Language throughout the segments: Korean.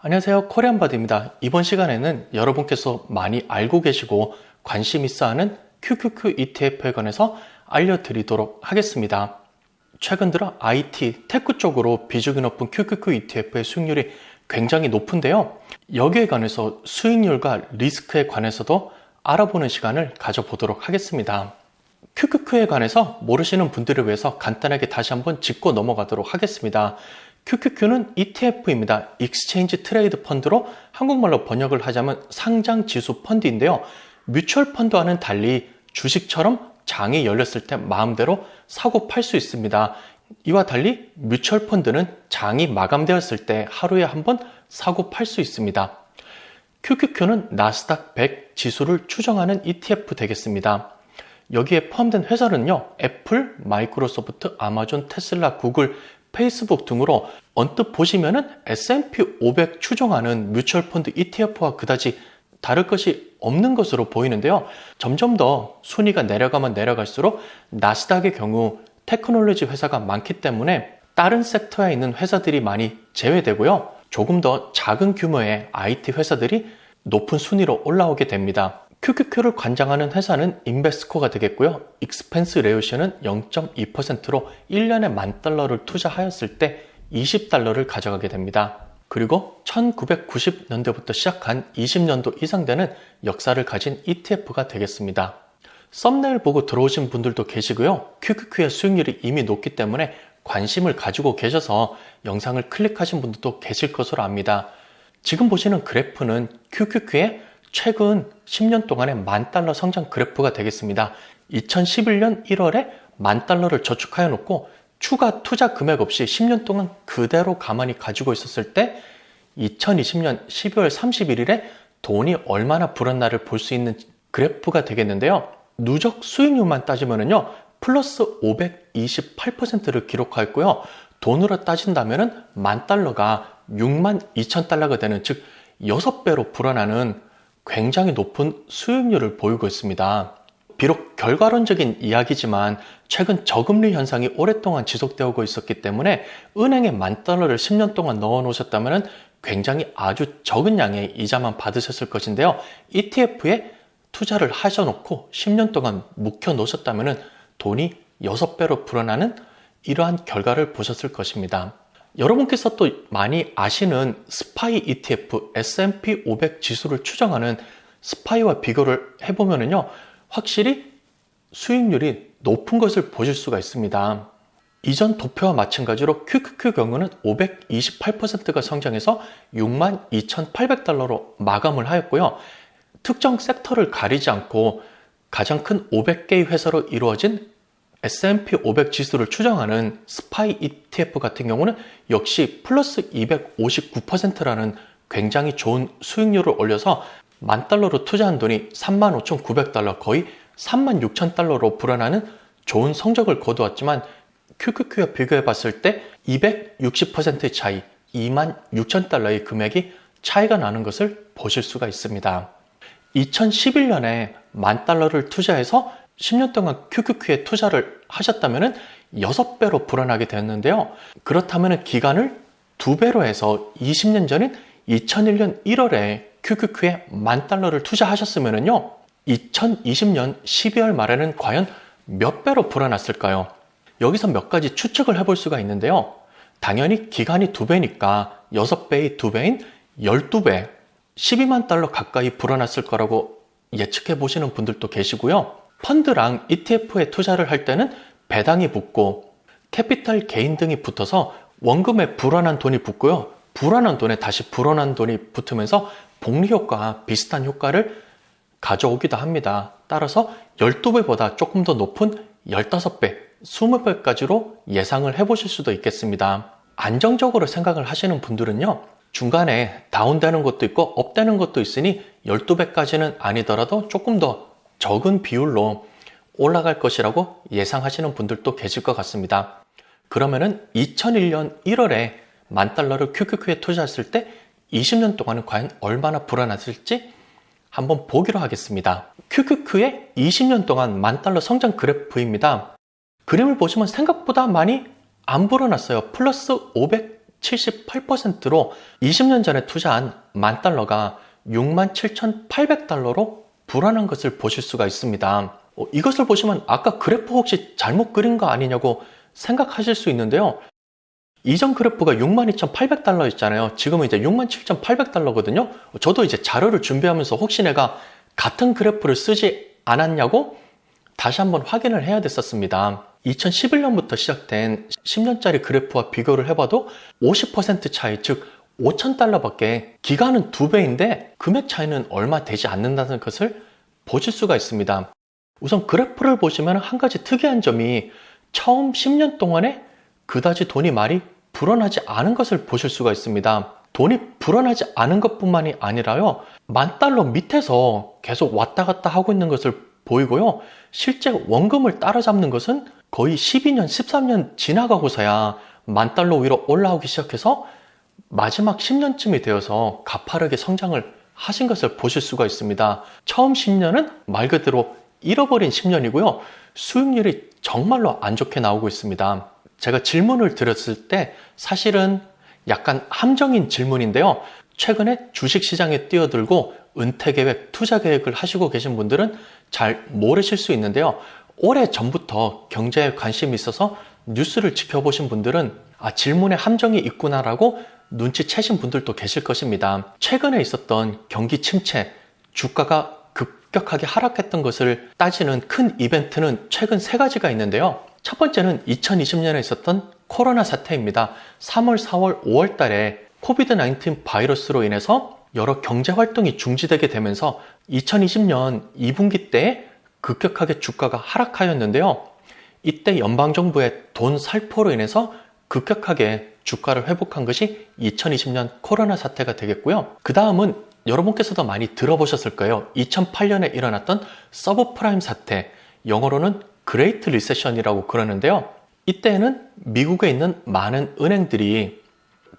안녕하세요. 코리안바디입니다. 이번 시간에는 여러분께서 많이 알고 계시고 관심 있어 하는 QQQ ETF에 관해서 알려드리도록 하겠습니다. 최근 들어 IT, 테크 쪽으로 비중이 높은 QQQ ETF의 수익률이 굉장히 높은데요. 여기에 관해서 수익률과 리스크에 관해서도 알아보는 시간을 가져보도록 하겠습니다. QQQ에 관해서 모르시는 분들을 위해서 간단하게 다시 한번 짚고 넘어가도록 하겠습니다. QQQ는 ETF입니다. Exchange Trade 펀드로 한국말로 번역을 하자면 상장 지수 펀드인데요. 뮤추얼 펀드와는 달리 주식처럼 장이 열렸을 때 마음대로 사고 팔 수 있습니다. 이와 달리 뮤추얼 펀드는 장이 마감되었을 때 하루에 한 번 사고 팔 수 있습니다. QQQ는 나스닥 100 지수를 추정하는 ETF 되겠습니다. 여기에 포함된 회사는요, 애플, 마이크로소프트, 아마존, 테슬라, 구글, 페이스북 등으로 언뜻 보시면은 S&P 500 추정하는 뮤추얼 펀드 ETF와 그다지 다를 것이 없는 것으로 보이는데요. 점점 더 순위가 내려가면 내려갈수록 나스닥의 경우 테크놀로지 회사가 많기 때문에 다른 섹터에 있는 회사들이 많이 제외되고요. 조금 더 작은 규모의 IT 회사들이 높은 순위로 올라오게 됩니다. QQQ를 관장하는 회사는 인베스코가 되겠고요. 익스펜스 레이쇼는 0.2%로 1년에 $10,000를 투자하였을 때 $20를 가져가게 됩니다. 그리고 1990년대부터 시작한 20년도 이상 되는 역사를 가진 ETF가 되겠습니다. 썸네일 보고 들어오신 분들도 계시고요. QQQ의 수익률이 이미 높기 때문에 관심을 가지고 계셔서 영상을 클릭하신 분들도 계실 것으로 압니다. 지금 보시는 그래프는 QQQ의 최근 10년 동안의 $10,000 성장 그래프가 되겠습니다. 2011년 1월에 $10,000를 저축하여 놓고 추가 투자 금액 없이 10년 동안 그대로 가만히 가지고 있었을 때 2020년 12월 31일에 돈이 얼마나 불었나를 볼 수 있는 그래프가 되겠는데요. 누적 수익률만 따지면요, 플러스 528%를 기록하였고요. 돈으로 따진다면 $10,000가 62,000달러가 되는, 즉 6배로 불어나는 굉장히 높은 수익률을 보이고 있습니다. 비록 결과론적인 이야기지만 최근 저금리 현상이 오랫동안 지속되고 있었기 때문에 은행에 $10,000를 10년 동안 넣어 놓으셨다면 굉장히 아주 적은 양의 이자만 받으셨을 것인데요. ETF에 투자를 하셔놓고 10년 동안 묵혀 놓으셨다면 돈이 6배로 불어나는 이러한 결과를 보셨을 것입니다. 여러분께서 또 많이 아시는 스파이 ETF, S&P 500 지수를 추정하는 스파이와 비교를 해보면요, 확실히 수익률이 높은 것을 보실 수가 있습니다. 이전 도표와 마찬가지로 QQQ 경우는 528%가 성장해서 62,800달러로 마감을 하였고요. 특정 섹터를 가리지 않고 가장 큰 500개의 회사로 이루어진 S&P 500 지수를 추정하는 스파이 ETF 같은 경우는 역시 플러스 259%라는 굉장히 좋은 수익률을 올려서 $10,000로 투자한 돈이 35,900달러, 거의 36,000달러로 불어나는 좋은 성적을 거두었지만 QQQ와 비교해 봤을 때 260%의 차이, 26,000달러의 금액이 차이가 나는 것을 보실 수가 있습니다. 2011년에 $10,000를 투자해서 10년 동안 QQQ에 투자를 하셨다면 6배로 불어나게 되었는데요. 그렇다면 기간을 2배로 해서 20년 전인 2001년 1월에 QQQ에 $10,000를 투자하셨으면요, 2020년 12월 말에는 과연 몇 배로 불어났을까요? 여기서 몇 가지 추측을 해볼 수가 있는데요. 당연히 기간이 2배니까 6배의 2배인 12배, $120,000 가까이 불어났을 거라고 예측해 보시는 분들도 계시고요. 펀드랑 ETF에 투자를 할 때는 배당이 붙고 캐피탈 게인 등이 붙어서 원금에 불어난 돈이 붙고요. 불어난 돈에 다시 불어난 돈이 붙으면서 복리 효과와 비슷한 효과를 가져오기도 합니다. 따라서 12배보다 조금 더 높은 15배, 20배까지로 예상을 해보실 수도 있겠습니다. 안정적으로 생각을 하시는 분들은요, 중간에 다운되는 것도 있고 업되는 것도 있으니 12배까지는 아니더라도 조금 더 적은 비율로 올라갈 것이라고 예상하시는 분들도 계실 것 같습니다. 그러면은 2001년 1월에 $10,000를 QQQ에 투자했을 때 20년 동안은 과연 얼마나 불어났을지 한번 보기로 하겠습니다. QQQ의 20년 동안 $10,000 성장 그래프입니다. 그림을 보시면 생각보다 많이 안 불어났어요. 플러스 78%로 20년 전에 투자한 $10,000가 67,800달러로 불어난 것을 보실 수가 있습니다. 이것을 보시면 아까 그래프 혹시 잘못 그린 거 아니냐고 생각하실 수 있는데요. 이전 그래프가 62,800달러였잖아요. 지금은 이제 67,800달러거든요. 저도 이제 자료를 준비하면서 혹시 내가 같은 그래프를 쓰지 않았냐고 다시 한번 확인을 해야 됐었습니다. 2011년부터 시작된 10년짜리 그래프와 비교를 해봐도 50% 차이, 즉 5,000달러밖에, 기간은 2배인데 금액 차이는 얼마 되지 않는다는 것을 보실 수가 있습니다. 우선 그래프를 보시면 한 가지 특이한 점이 처음 10년 동안에 그다지 돈이 많이 불어나지 않은 것을 보실 수가 있습니다. 돈이 불어나지 않은 것뿐만이 아니라요, $10,000 밑에서 계속 왔다 갔다 하고 있는 것을 보이고요, 실제 원금을 따라잡는 것은 거의 12년, 13년 지나가고서야 $10,000 위로 올라오기 시작해서 마지막 10년쯤이 되어서 가파르게 성장을 하신 것을 보실 수가 있습니다. 처음 10년은 말 그대로 잃어버린 10년이고요. 수익률이 정말로 안 좋게 나오고 있습니다. 제가 질문을 드렸을 때 사실은 약간 함정인 질문인데요. 최근에 주식시장에 뛰어들고 은퇴계획, 투자계획을 하시고 계신 분들은 잘 모르실 수 있는데요. 오래전부터 경제에 관심이 있어서 뉴스를 지켜보신 분들은 질문에 함정이 있구나라고 눈치채신 분들도 계실 것입니다. 최근에 있었던 경기 침체, 주가가 급격하게 하락했던 것을 따지는 큰 이벤트는 최근 3가지가 있는데요. 첫 번째는 2020년에 있었던 코로나 사태입니다. 3월, 4월, 5월 달에 코비드-19 바이러스로 인해서 여러 경제 활동이 중지되게 되면서 2020년 2분기 때에 급격하게 주가가 하락하였는데요. 이때 연방정부의 돈 살포로 인해서 급격하게 주가를 회복한 것이 2020년 코로나 사태가 되겠고요. 그 다음은 여러분께서도 많이 들어보셨을 거예요. 2008년에 일어났던 서브프라임 사태, 영어로는 그레이트 리세션이라고 그러는데요. 이때에는 미국에 있는 많은 은행들이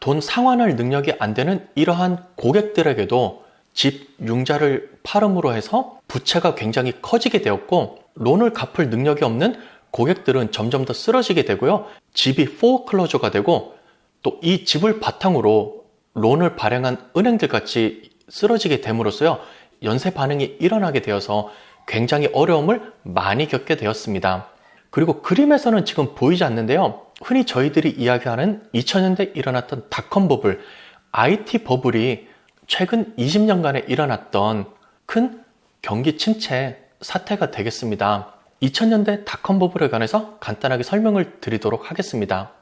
돈 상환할 능력이 안 되는 이러한 고객들에게도 집, 융자를 팔음으로 해서 부채가 굉장히 커지게 되었고, 론을 갚을 능력이 없는 고객들은 점점 더 쓰러지게 되고요. 집이 포어클로저가 되고, 또 이 집을 바탕으로 론을 발행한 은행들 같이 쓰러지게 됨으로써요, 연쇄 반응이 일어나게 되어서 굉장히 어려움을 많이 겪게 되었습니다. 그리고 그림에서는 지금 보이지 않는데요. 흔히 저희들이 이야기하는 2000년대에 일어났던 닷컴 버블, IT 버블이 최근 20년간에 일어났던 큰 경기 침체 사태가 되겠습니다. 2000년대 닷컴 버블에 관해서 간단하게 설명을 드리도록 하겠습니다.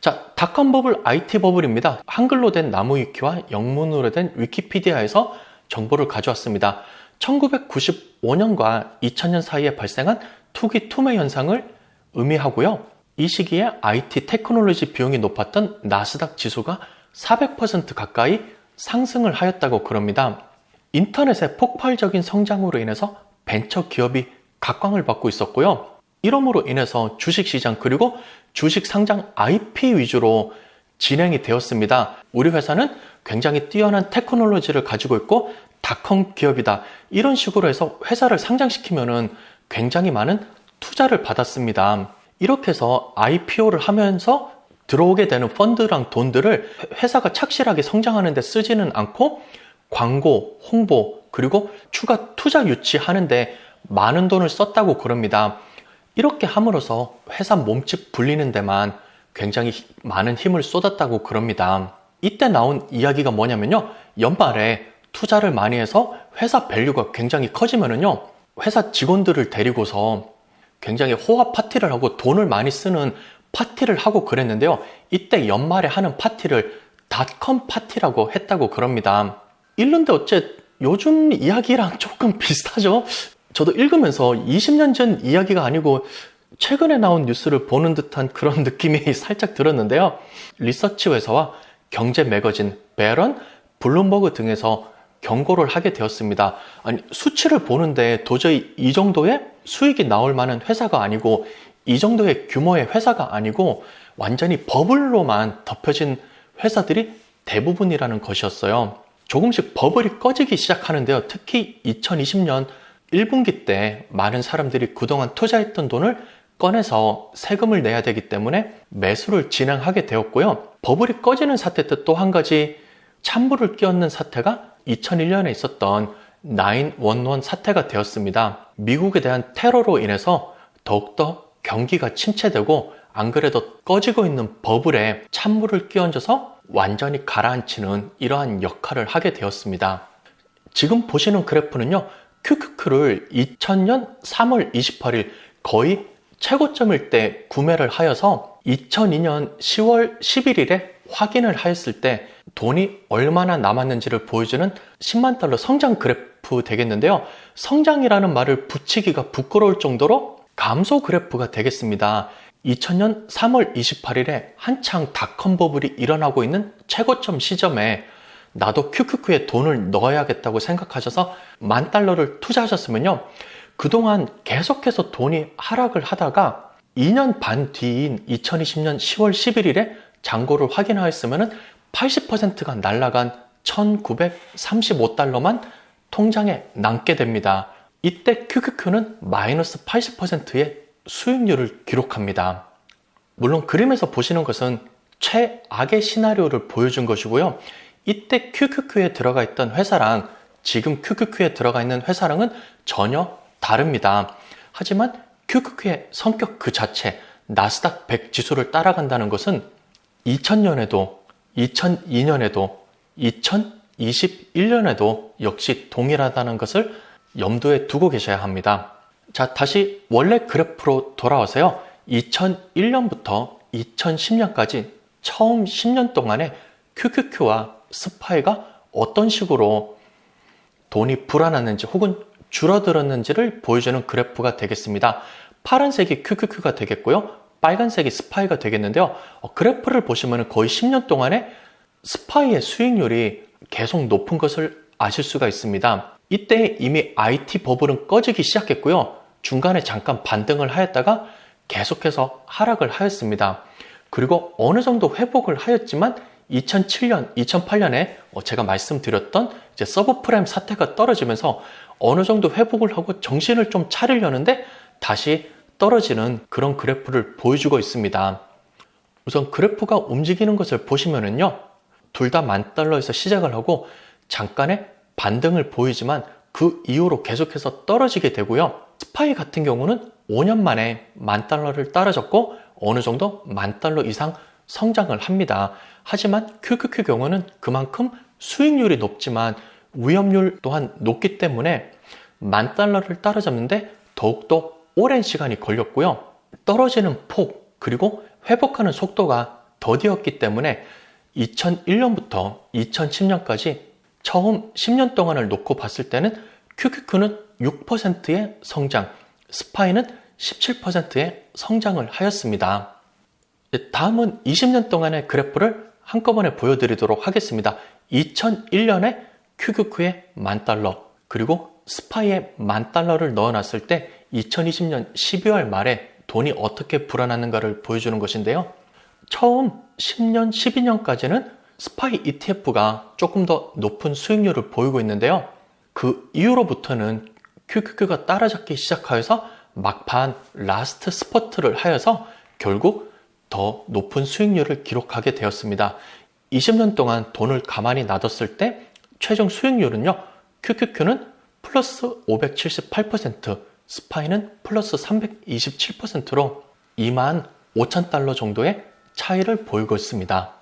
자, 닷컴 버블, IT 버블입니다. 한글로 된 나무위키와 영문으로 된 위키피디아에서 정보를 가져왔습니다. 1995년과 2000년 사이에 발생한 투기 투매 현상을 의미하고요. 이 시기에 IT 테크놀로지 비용이 높았던 나스닥 지수가 400% 가까이 상승을 하였다고 그럽니다. 인터넷의 폭발적인 성장으로 인해서 벤처 기업이 각광을 받고 있었고요. 이러므로 인해서 주식시장 그리고 주식 상장 IP 위주로 진행이 되었습니다. 우리 회사는 굉장히 뛰어난 테크놀로지를 가지고 있고 닷컴 기업이다. 이런 식으로 해서 회사를 상장시키면은 굉장히 많은 투자를 받았습니다. 이렇게 해서 IPO를 하면서 들어오게 되는 펀드랑 돈들을 회사가 착실하게 성장하는 데 쓰지는 않고 광고, 홍보, 그리고 추가 투자 유치하는데 많은 돈을 썼다고 그럽니다. 이렇게 함으로써 회사 몸집 불리는 데만 굉장히 많은 힘을 쏟았다고 그럽니다. 이때 나온 이야기가 뭐냐면요. 연말에 투자를 많이 해서 회사 밸류가 굉장히 커지면은요, 회사 직원들을 데리고서 굉장히 호화 파티를 하고 돈을 많이 쓰는 파티를 하고 그랬는데요. 이때 연말에 하는 파티를 닷컴 파티라고 했다고 그럽니다. 읽는데 어째 요즘 이야기랑 조금 비슷하죠? 저도 읽으면서 20년 전 이야기가 아니고 최근에 나온 뉴스를 보는 듯한 그런 느낌이 살짝 들었는데요. 리서치 회사와 경제 매거진 베런, 블룸버그 등에서 경고를 하게 되었습니다. 아니, 수치를 보는데 도저히 이 정도의 수익이 나올 만한 회사가 아니고 이 정도의 규모의 회사가 아니고 완전히 버블로만 덮여진 회사들이 대부분이라는 것이었어요. 조금씩 버블이 꺼지기 시작하는데요. 특히 2020년 1분기 때 많은 사람들이 그동안 투자했던 돈을 꺼내서 세금을 내야 되기 때문에 매수를 진행하게 되었고요. 버블이 꺼지는 사태 때 또 한 가지 찬물을 끼얹는 사태가 2001년에 있었던 9/11 사태가 되었습니다. 미국에 대한 테러로 인해서 더욱더 경기가 침체되고 안 그래도 꺼지고 있는 버블에 찬물을 끼얹어서 완전히 가라앉히는 이러한 역할을 하게 되었습니다. 지금 보시는 그래프는요, QQQ를 2000년 3월 28일 거의 최고점일 때 구매를 하여서 2002년 10월 11일에 확인을 하였을 때 돈이 얼마나 남았는지를 보여주는 10만 달러 성장 그래프 되겠는데요. 성장이라는 말을 붙이기가 부끄러울 정도로 감소 그래프가 되겠습니다. 2000년 3월 28일에 한창 닷컴 버블이 일어나고 있는 최고점 시점에 나도 QQQ에 돈을 넣어야겠다고 생각하셔서 $10,000를 투자하셨으면요, 그동안 계속해서 돈이 하락을 하다가 2년 반 뒤인 2020년 10월 11일에 잔고를 확인하였으면 80%가 날아간 $1,935만 통장에 남게 됩니다. 이때 QQQ는 마이너스 80%의 수익률을 기록합니다. 물론 그림에서 보시는 것은 최악의 시나리오를 보여준 것이고요. 이때 QQQ에 들어가 있던 회사랑 지금 QQQ에 들어가 있는 회사랑은 전혀 다릅니다. 하지만 QQQ의 성격 그 자체, 나스닥 100 지수를 따라간다는 것은 2000년에도, 2002년에도, 2021년에도 역시 동일하다는 것을 염두에 두고 계셔야 합니다. 자, 다시 원래 그래프로 돌아와서요. 2001년부터 2010년까지 처음 10년 동안에 QQQ와 스파이가 어떤 식으로 돈이 불어났는지 혹은 줄어들었는지를 보여주는 그래프가 되겠습니다. 파란색이 QQQ가 되겠고요. 빨간색이 스파이가 되겠는데요. 그래프를 보시면 거의 10년 동안에 스파이의 수익률이 계속 높은 것을 아실 수가 있습니다. 이때 이미 IT 버블은 꺼지기 시작했고요. 중간에 잠깐 반등을 하였다가 계속해서 하락을 하였습니다. 그리고 어느 정도 회복을 하였지만 2007년, 2008년에 제가 말씀드렸던 이제 서브프라임 사태가 떨어지면서 어느 정도 회복을 하고 정신을 좀 차리려는데 다시 떨어지는 그런 그래프를 보여주고 있습니다. 우선 그래프가 움직이는 것을 보시면은요, 둘 다 $10,000에서 시작을 하고 잠깐의 반등을 보이지만 그 이후로 계속해서 떨어지게 되고요. 스파이 같은 경우는 5년 만에 $10,000를 따라잡고 어느 정도 $10,000 이상 성장을 합니다. 하지만 QQQ 경우는 그만큼 수익률이 높지만 위험률 또한 높기 때문에 $10,000를 따라잡는데 더욱더 오랜 시간이 걸렸고요. 떨어지는 폭 그리고 회복하는 속도가 더디었기 때문에 2001년부터 2010년까지 처음 10년 동안을 놓고 봤을 때는 QQQ는 6%의 성장, 스파이는 17%의 성장을 하였습니다. 다음은 20년 동안의 그래프를 한꺼번에 보여드리도록 하겠습니다. 2001년에 QQQ의 $10,000 그리고 스파이에 $10,000를 넣어놨을 때 2020년 12월 말에 돈이 어떻게 불어났는가를 보여주는 것인데요. 처음 10년, 12년까지는 스파이 ETF가 조금 더 높은 수익률을 보이고 있는데요. 그 이후로부터는 QQQ가 따라잡기 시작하여서 막판 라스트 스퍼트를 하여서 결국 더 높은 수익률을 기록하게 되었습니다. 20년 동안 돈을 가만히 놔뒀을 때 최종 수익률은요, QQQ는 플러스 578%, 스파이는 플러스 327%로 25,000달러 정도의 차이를 보이고 있습니다.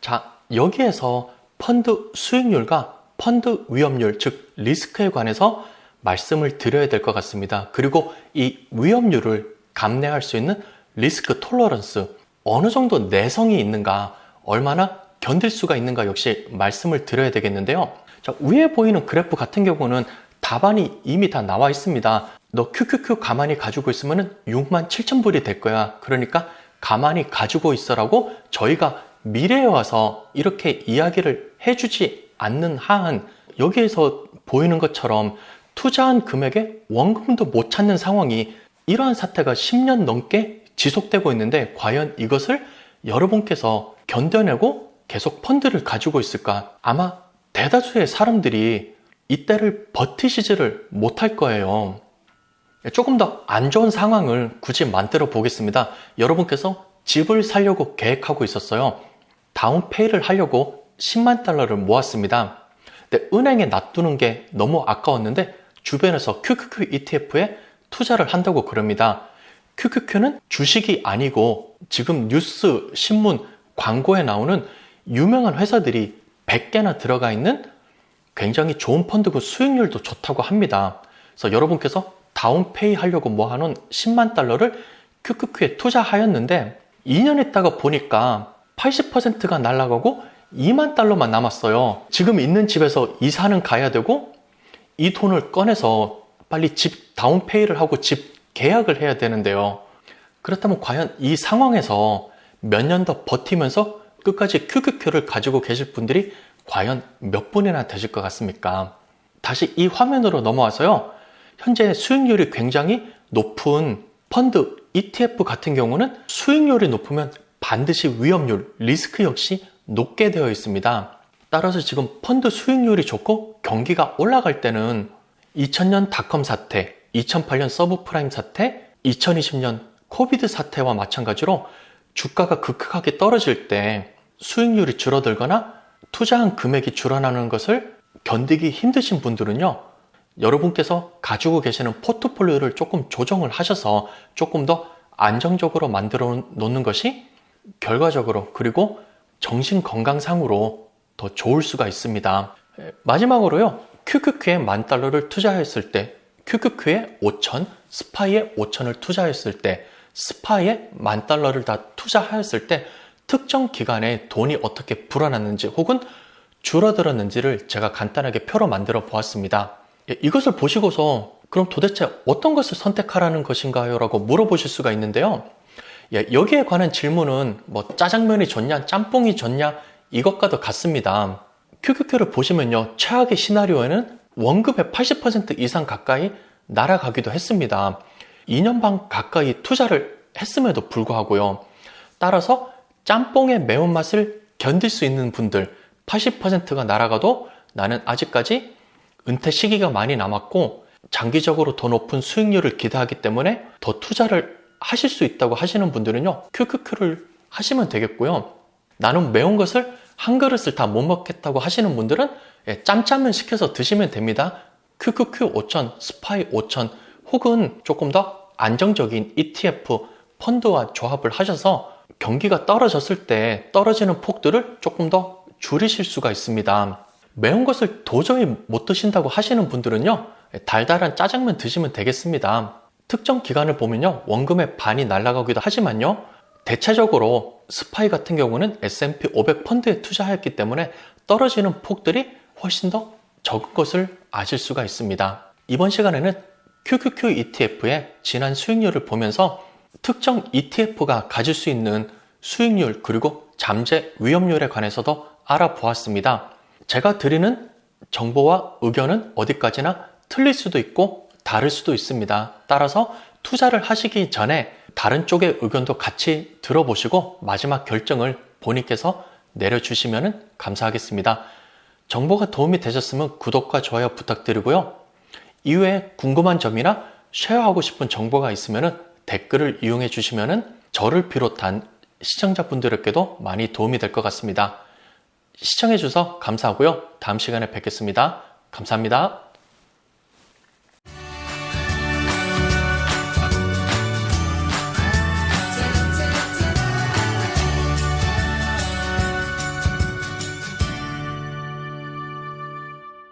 자, 여기에서 펀드 수익률과 펀드 위험률, 즉 리스크에 관해서 말씀을 드려야 될 것 같습니다. 그리고 이 위험률을 감내할 수 있는 리스크 톨러런스, 어느 정도 내성이 있는가, 얼마나 견딜 수가 있는가 역시 말씀을 드려야 되겠는데요. 자, 위에 보이는 그래프 같은 경우는 답안이 이미 다 나와 있습니다. 너 QQQ 가만히 가지고 있으면 67,000불이 될 거야. 그러니까 가만히 가지고 있어라고 저희가 미래에 와서 이렇게 이야기를 해주지 않는 한 여기에서 보이는 것처럼 투자한 금액에 원금도 못 찾는 상황이 이러한 사태가 10년 넘게 지속되고 있는데 과연 이것을 여러분께서 견뎌내고 계속 펀드를 가지고 있을까? 아마 대다수의 사람들이 이때를 버티시지를 못할 거예요. 조금 더 안 좋은 상황을 굳이 만들어 보겠습니다. 여러분께서 집을 사려고 계획하고 있었어요. 다운페이를 하려고 10만 달러를 모았습니다. 근데 은행에 놔두는 게 너무 아까웠는데 주변에서 QQQ ETF에 투자를 한다고 그럽니다. QQQ는 주식이 아니고 지금 뉴스, 신문, 광고에 나오는 유명한 회사들이 100개나 들어가 있는 굉장히 좋은 펀드고 수익률도 좋다고 합니다. 그래서 여러분께서 다운페이 하려고 모아놓은 10만 달러를 QQQ에 투자하였는데 2년 있다가 보니까 80%가 날아가고 2만 달러만 남았어요. 지금 있는 집에서 이사는 가야 되고 이 돈을 꺼내서 빨리 집 다운페이를 하고 집 계약을 해야 되는데요. 그렇다면 과연 이 상황에서 몇 년 더 버티면서 끝까지 QQQ를 가지고 계실 분들이 과연 몇 분이나 되실 것 같습니까? 다시 이 화면으로 넘어와서요. 현재 수익률이 굉장히 높은 펀드 ETF 같은 경우는 수익률이 높으면 반드시 위험률, 리스크 역시 높게 되어 있습니다. 따라서 지금 펀드 수익률이 좋고 경기가 올라갈 때는 2000년 닷컴 사태, 2008년 서브프라임 사태, 2020년 코비드 사태와 마찬가지로 주가가 급격하게 떨어질 때 수익률이 줄어들거나 투자한 금액이 줄어나는 것을 견디기 힘드신 분들은요, 여러분께서 가지고 계시는 포트폴리오를 조금 조정을 하셔서 조금 더 안정적으로 만들어 놓는 것이 결과적으로 그리고 정신 건강상으로 더 좋을 수가 있습니다. 마지막으로요, QQQ에 10,000달러를 투자했을 때, QQQ에 5,000, 스파이에 5,000을 투자했을 때, 스파이에 10,000달러를 다 투자하였을 때 특정 기간에 돈이 어떻게 불어났는지 혹은 줄어들었는지를 제가 간단하게 표로 만들어 보았습니다. 이것을 보시고서 그럼 도대체 어떤 것을 선택하라는 것인가요? 라고 물어보실 수가 있는데요. 여기에 관한 질문은 뭐 짜장면이 좋냐, 짬뽕이 좋냐 이것과도 같습니다. QQQ를 보시면요, 최악의 시나리오에는 원금의 80% 이상 가까이 날아가기도 했습니다. 2년 반 가까이 투자를 했음에도 불구하고요. 따라서 짬뽕의 매운맛을 견딜 수 있는 분들 80%가 날아가도 나는 아직까지 은퇴 시기가 많이 남았고 장기적으로 더 높은 수익률을 기대하기 때문에 더 투자를 하실 수 있다고 하시는 분들은요, QQQ를 하시면 되겠고요. 나는 매운 것을 한 그릇을 다 못 먹겠다고 하시는 분들은 짬짜면 시켜서 드시면 됩니다. QQQ 5,000, 스파이 5,000 혹은 조금 더 안정적인 ETF 펀드와 조합을 하셔서 경기가 떨어졌을 때 떨어지는 폭들을 조금 더 줄이실 수가 있습니다. 매운 것을 도저히 못 드신다고 하시는 분들은요, 달달한 짜장면 드시면 되겠습니다. 특정 기간을 보면요, 원금의 반이 날아가기도 하지만요, 대체적으로 스파이 같은 경우는 S&P 500 펀드에 투자했기 때문에 떨어지는 폭들이 훨씬 더 적은 것을 아실 수가 있습니다. 이번 시간에는 QQQ ETF의 지난 수익률을 보면서 특정 ETF가 가질 수 있는 수익률 그리고 잠재 위험률에 관해서도 알아보았습니다. 제가 드리는 정보와 의견은 어디까지나 틀릴 수도 있고 다를 수도 있습니다. 따라서 투자를 하시기 전에 다른 쪽의 의견도 같이 들어보시고 마지막 결정을 본인께서 내려주시면 감사하겠습니다. 정보가 도움이 되셨으면 구독과 좋아요 부탁드리고요. 이외에 궁금한 점이나 쉐어하고 싶은 정보가 있으면 댓글을 이용해 주시면 저를 비롯한 시청자분들에게도 많이 도움이 될 것 같습니다. 시청해 주셔서 감사하고요. 다음 시간에 뵙겠습니다. 감사합니다.